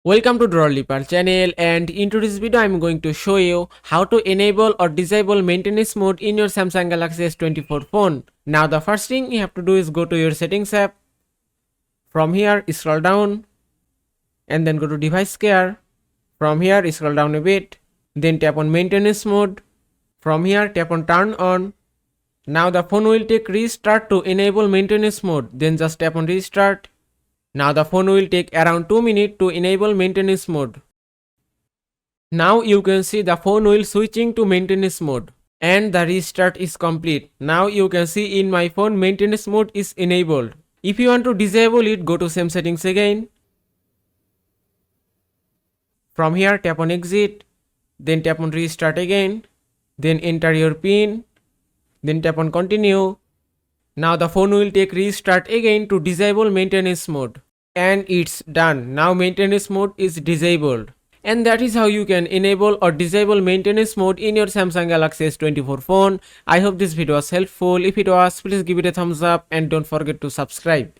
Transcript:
Welcome to Drawliper channel, and in today's video I'm going to show you how to enable or disable maintenance mode in your Samsung Galaxy S24 phone. Now the first thing you have to do is go to your settings app. From here scroll down and then go to device care. From here scroll down a bit, then tap on maintenance mode. From here tap on turn on. Now the phone will take restart to enable maintenance mode, then just tap on restart. Now the phone will take around 2 minutes to enable maintenance mode. Now you can see the phone will switching to maintenance mode and the restart is complete. Now you can see in my phone maintenance mode is enabled. If you want to disable it, go to same settings again. From here tap on exit, then tap on restart again, then enter your PIN, then tap on continue. Now the phone will take restart again to disable maintenance mode. And it's done. Now maintenance mode is disabled. And that is how you can enable or disable maintenance mode in your Samsung Galaxy S24 phone. I hope this video was helpful. If it was, please give it a thumbs up and don't forget to subscribe.